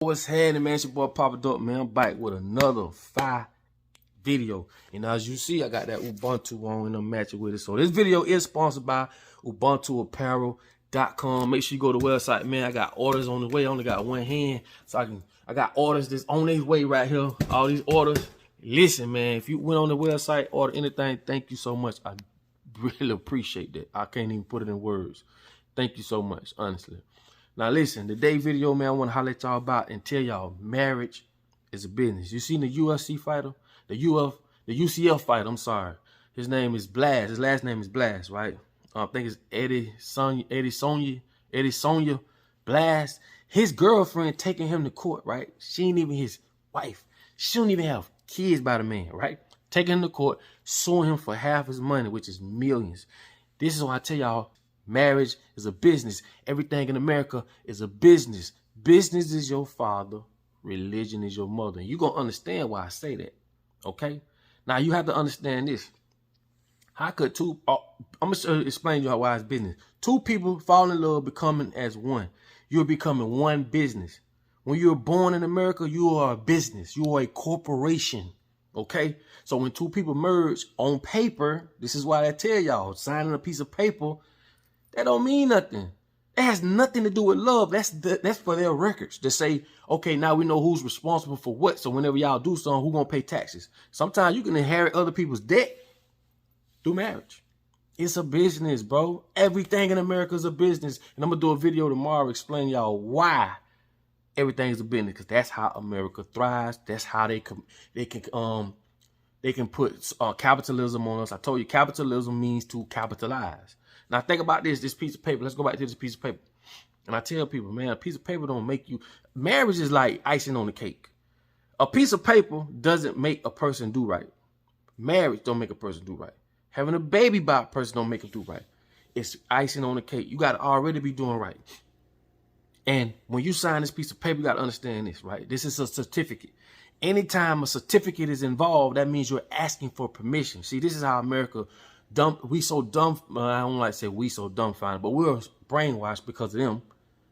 What's happening, man? It's your boy Papa Duck, man. I'm back with another fire video. And as you see, I got that Ubuntu on and I'm matching with it. So this video is sponsored by UbuntuApparel.com. Make sure you go to the website, man. I got orders on the way. I only got one hand. So I got orders that's on their way right here. All these orders. Listen, man, if you went on the website, order anything, thank you so much. I really appreciate that. I can't even put it in words. Thank you so much, honestly. Now listen, today's video, man, I want to holler at y'all about and tell y'all marriage is a business. You seen the UFC fighter? The UCF fighter, I'm sorry. His name is Blast. His last name is Blast, right? I think it's Eddie Sonia Blast. His girlfriend taking him to court, right? She ain't even his wife. She don't even have kids by the man, right? Taking him to court, suing him for half his money, which is millions. This is why I tell y'all, marriage is a business. Everything in America is a business. Business is your father. Religion is your mother. You're going to understand why I say that. Okay? Now, you have to understand this. How could I'm going to explain to you why it's business. Two people fall in love becoming as one. You're becoming one business. When you're born in America, you are a business. You are a corporation. Okay? So when two people merge on paper, this is why I tell y'all, signing a piece of paper, that don't mean nothing. It has nothing to do with love. That's for their records to say, okay, now we know who's responsible for what. So whenever y'all do something, who's going to pay taxes? Sometimes you can inherit other people's debt through marriage. It's a business, bro. Everything in America is a business. And I'm going to do a video tomorrow explaining y'all why everything is a business. Because that's how America thrives. That's how they can put capitalism on us. I told you capitalism means to capitalize. Now think about this piece of paper. Let's go back to this piece of paper. And I tell people, man, a piece of paper don't make you. Marriage is like icing on the cake. A piece of paper doesn't make a person do right. Marriage don't make a person do right. Having a baby by a person don't make them do right. It's icing on the cake. You got to already be doing right. And when you sign this piece of paper, you got to understand this, right? This is a certificate. Anytime a certificate is involved, that means you're asking for permission. See, this is how America we so dumb. I don't like to say we so dumbfounded, but we're brainwashed because of them.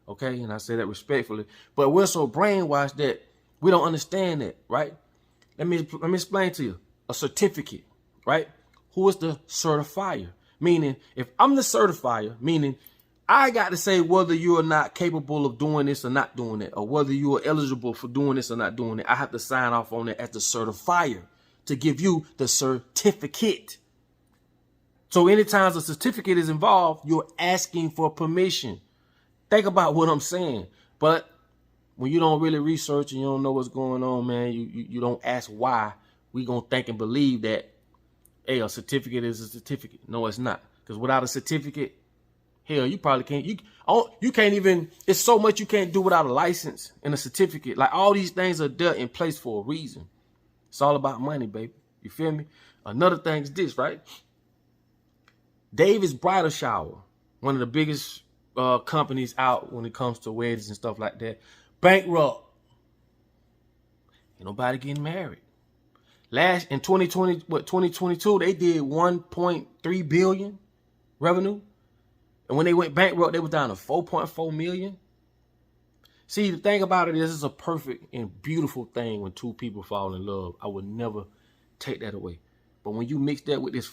Okay, and I say that respectfully. But we're so brainwashed that we don't understand that, right? Let me explain to you. A certificate, right? Who is the certifier? Meaning, if I'm the certifier, meaning I got to say whether you are not capable of doing this or not doing it, or whether you are eligible for doing this or not doing it. I have to sign off on it as the certifier to give you the certificate. So anytime a certificate is involved, you're asking for permission. Think about what I'm saying. But when you don't really research and you don't know what's going on, man, you don't ask why, we going to think and believe that, hey, a certificate is a certificate. No, it's not. Because without a certificate, hell, you probably can't. You can't even, it's so much you can't do without a license and a certificate. Like all these things are there in place for a reason. It's all about money, baby. You feel me? Another thing is this, right? David's Bridal Shower, one of the biggest companies out when it comes to weddings and stuff like that, bankrupt. Ain't nobody getting married. In 2022, they did 1.3 billion revenue. And when they went bankrupt, they was down to 4.4 million. See, the thing about it is it's a perfect and beautiful thing when two people fall in love. I would never take that away. But when you mix that with this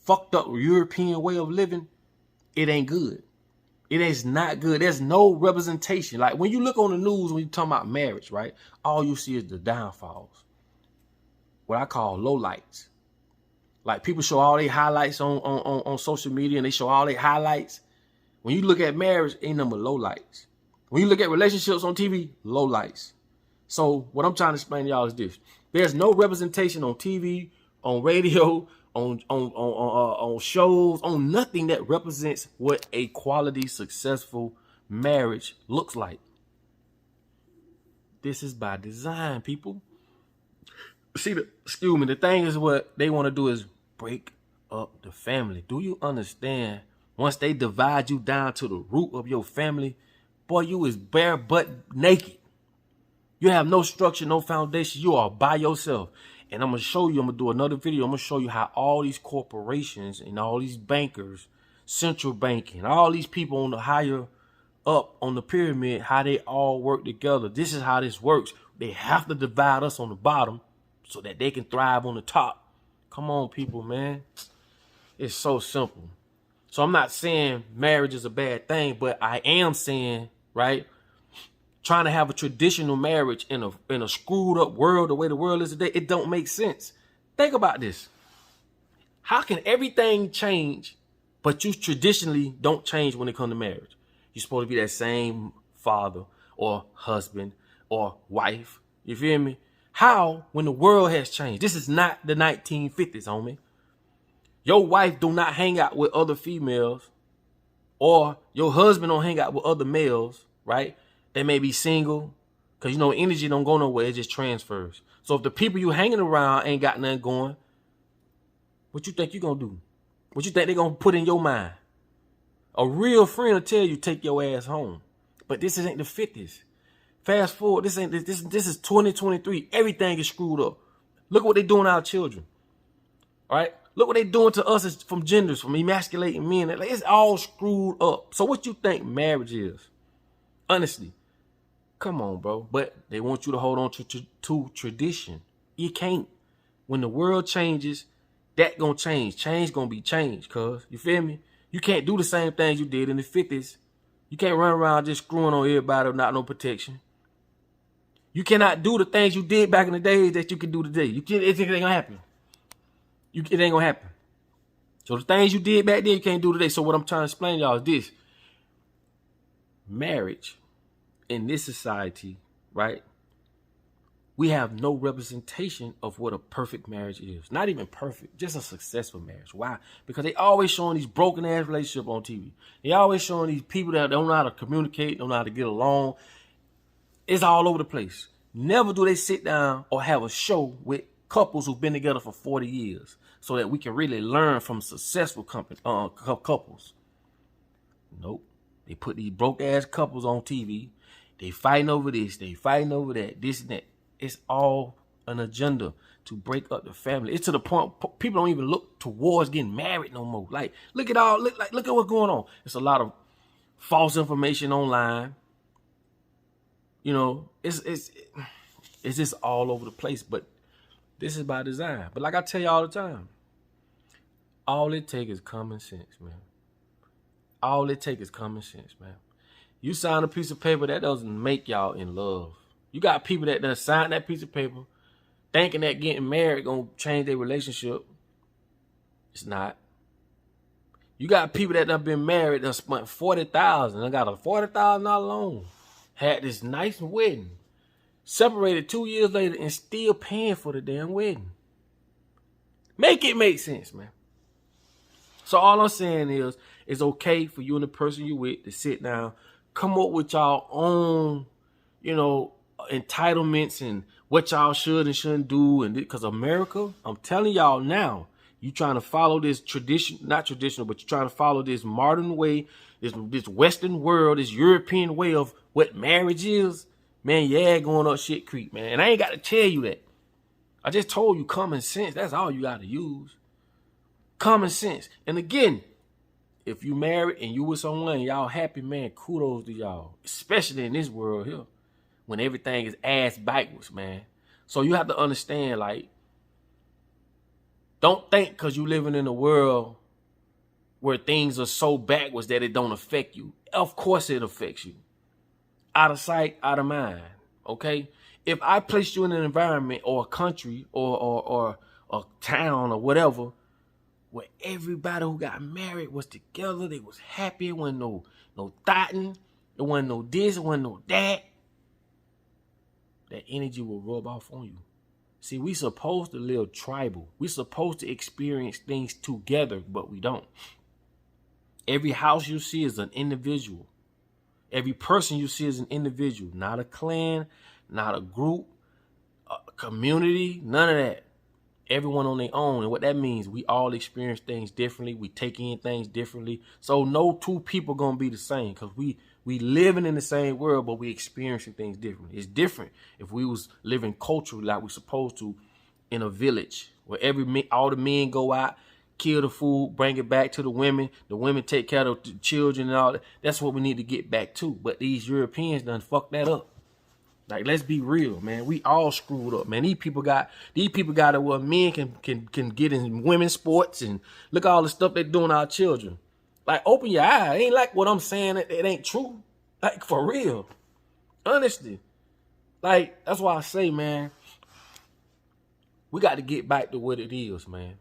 fucked up European way of living, it ain't good. It is not good. There's no representation. Like when you look on the news, when you talk about marriage, right? All you see is the downfalls. What I call lowlights. Like people show all their highlights on social media and they show all their highlights. When you look at marriage, ain't number lowlights. When you look at relationships on TV, lowlights. So what I'm trying to explain to y'all is this. There's no representation on TV, on radio, on shows, on nothing that represents what a quality, successful marriage looks like. This is by design, people. See, the thing is what they want to do is break up the family. Do you understand? Once they divide you down to the root of your family, boy, you is bare butt naked. You have no structure, no foundation. You are by yourself. And I'm going to show you, I'm going to do another video. I'm going to show you how all these corporations and all these bankers, central banking, all these people on the higher up on the pyramid, how they all work together. This is how this works. They have to divide us on the bottom so that they can thrive on the top. Come on, people, man. It's so simple. So I'm not saying marriage is a bad thing, but I am saying, right, trying to have a traditional marriage in a screwed up world, the way the world is today, it don't make sense. Think about this. How can everything change, but you traditionally don't change when it comes to marriage? You're supposed to be that same father or husband or wife. You feel me? How, when the world has changed? This is not the 1950s, homie. Your wife do not hang out with other females, or your husband don't hang out with other males, right? They may be single, because you know energy don't go nowhere, it just transfers. So if the people you hanging around ain't got nothing going, what you think you gonna do? What you think they gonna put in your mind? A real friend will tell you take your ass home. But this ain't the 50s. Fast forward, this is 2023. Everything is screwed up. Look what they doing to our children. All right? Look what they doing to us from genders, from emasculating men. It's all screwed up. So what you think marriage is? Honestly. Come on, bro. But they want you to hold on to tradition. You can't. When the world changes, that gonna change. Change gonna be changed, cuz. You feel me? You can't do the same things you did in the 50s. You can't run around just screwing on everybody without no protection. You cannot do the things you did back in the days that you can do today. It ain't gonna happen. It ain't gonna happen. So the things you did back then, you can't do today. So what I'm trying to explain to y'all is this. Marriage in this society, right? We have no representation of what a perfect marriage is. Not even perfect, just a successful marriage. Why? Because they always showing these broken ass relationships on TV. They always showing these people that don't know how to communicate, don't know how to get along. It's all over the place. Never do they sit down or have a show with couples who've been together for 40 years so that we can really learn from successful couples. Nope. They put these broke ass couples on TV. They fighting over this. They fighting over that. This and that. It's all an agenda to break up the family. It's to the point people don't even look towards getting married no more. Like, look at what's going on. It's a lot of false information online. You know, it's just all over the place. But this is by design. But like I tell you all the time, all it takes is common sense, man. All it takes is common sense, man. You sign a piece of paper, that doesn't make y'all in love. You got people that done signed that piece of paper thinking that getting married gonna change their relationship. It's not. You got people that done been married that spent $40,000 and got a $40,000 loan. Had this nice wedding. Separated 2 years later and still paying for the damn wedding. Make it make sense, man. So all I'm saying is, it's okay for you and the person you with to sit down, come up with y'all own, you know, entitlements and what y'all should and shouldn't do. And because America, I'm telling y'all now, you trying to follow this tradition, not traditional, but you're trying to follow this modern way, this Western world, this European way of what marriage is, man, yeah, going up shit creek, man. And I ain't got to tell you that. I just told you common sense. That's all you got to use. Common sense. And again, if you married and you with someone and y'all happy, man, kudos to y'all. Especially in this world here, when everything is ass backwards, man. So you have to understand, like, don't think because you living in a world where things are so backwards that it don't affect you. Of course it affects you. Out of sight, out of mind, okay? If I placed you in an environment or a country or a town or whatever, where everybody who got married was together, they was happy, there wasn't no thoughting, there wasn't no this, there wasn't no that, that energy will rub off on you. See, we supposed to live tribal. We supposed to experience things together, but we don't. Every house you see is an individual. Every person you see is an individual, not a clan, not a group, a community, none of that. Everyone on their own. And what that means, we all experience things differently. We take in things differently. So no two people going to be the same because we living in the same world, but we experiencing things differently. It's different if we was living culturally like we're supposed to in a village where all the men go out, kill the food, bring it back to the women take care of the children and all that. That's what we need to get back to. But these Europeans done fucked that up. Like, let's be real, man. We all screwed up, man. These people got it where men can get in women's sports, and look at all the stuff they doing to our children. Like, open your eye. It ain't like what I'm saying. It ain't true. Like, for real. Honestly. Like, that's why I say, man, we got to get back to what it is, man.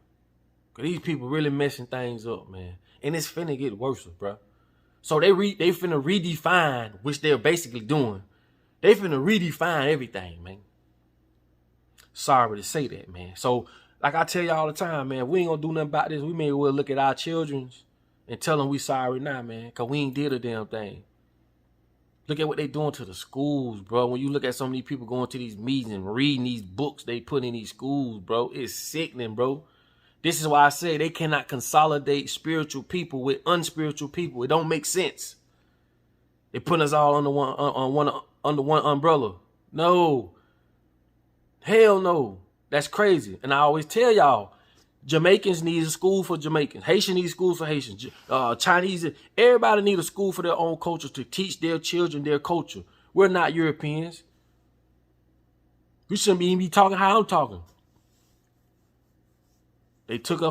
Because these people really messing things up, man. And it's finna get worse, bro. So they finna redefine, which they're basically doing. They finna redefine everything, man. Sorry to say that, man. So, like I tell y'all all the time, man, we ain't gonna do nothing about this. We may as well look at our children and tell them we sorry now, man, because we ain't did a damn thing. Look at what they doing to the schools, bro. When you look at so many people going to these meetings and reading these books they put in these schools, bro, it's sickening, bro. This is why I say they cannot consolidate spiritual people with unspiritual people. It don't make sense. They put us all under one umbrella. No. Hell no. That's crazy. And I always tell y'all, Jamaicans need a school for Jamaicans. Haitians need schools for Haitians. Chinese, everybody need a school for their own culture to teach their children their culture. We're not Europeans. We shouldn't even be talking how I'm talking. They took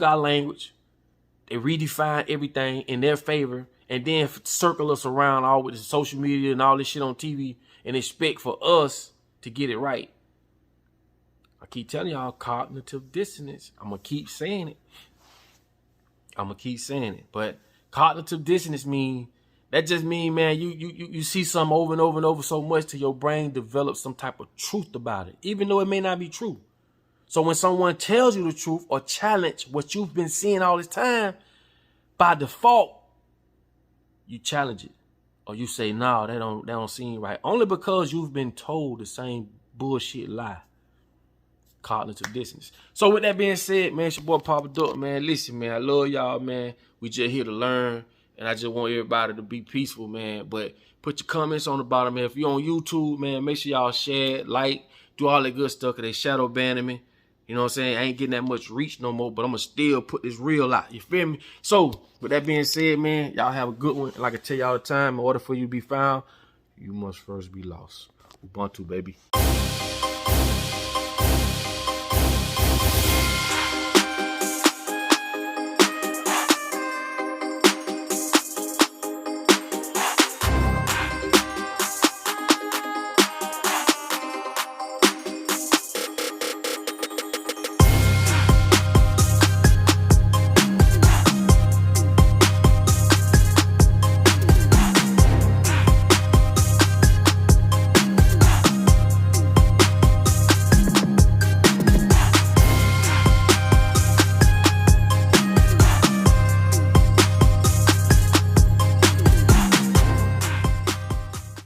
our language. They redefined everything in their favor, and then circle us around all with the social media and all this shit on TV and expect for us to get it right. I keep telling y'all, cognitive dissonance. I'm going to keep saying it. But cognitive dissonance just mean, man, you see something over and over and over so much till your brain develops some type of truth about it, even though it may not be true. So when someone tells you the truth or challenge what you've been seeing all this time, by default, you challenge it. Or you say, no, that don't seem right. Only because you've been told the same bullshit lie. Cognitive dissonance. So with that being said, man, it's your boy Papa Duck, man. Listen, man, I love y'all, man. We just here to learn, and I just want everybody to be peaceful, man. But put your comments on the bottom, man. If you're on YouTube, man, make sure y'all share, like, do all that good stuff, because they shadow banning me. You know what I'm saying? I ain't getting that much reach no more, but I'm going to still put this real out. You feel me? So, with that being said, man, y'all have a good one. Like I tell y'all all the time, in order for you to be found, you must first be lost. Ubuntu, baby.